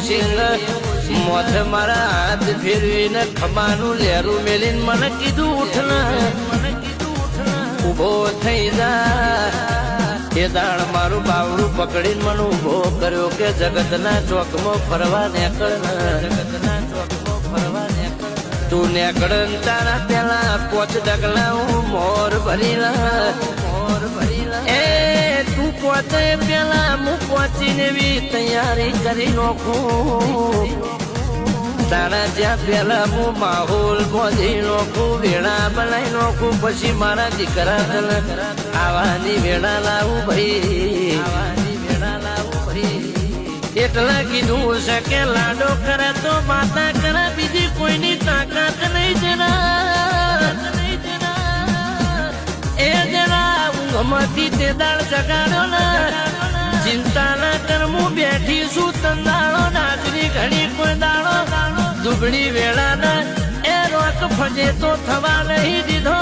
સિંહ મોથે મારા હાથ ફેરવીને ખમાનું લેરું મેલીને મને કીધું ઉઠના ઉભો થઈ જા એ દાણ મારું બાવડું પકડીને મને ઉભો કર્યો કે જગતના ચોકમાં ફરવા નીકળ તું નીકળ તારા પેલા 5 ડગલા હું મોર ભરી એ તું પોતે પેલા હું પહોંચીને બી તૈયારી કરી નાખું તારા જ્યાં પેલા હું માહોલ બોધી નાખું વેળા બનાવી નાખું પછી મારા દીકરા આવાની વેળા લાવું ભાઈ એટલા કીધું છે કે લાડો કરે તો માતા કરે બીજી કોઈની તાકાત નહીં જરા એ જરા ઊંઘમાંથી તે દાળ જગાડ્યો ને ચિંતા ના કર હું બેઠી છું તંદાળો નાચની ઘડી કોઈ દાડો દુબળી વેળા ના એ રોક ફજે તો થવા નહીં દીધો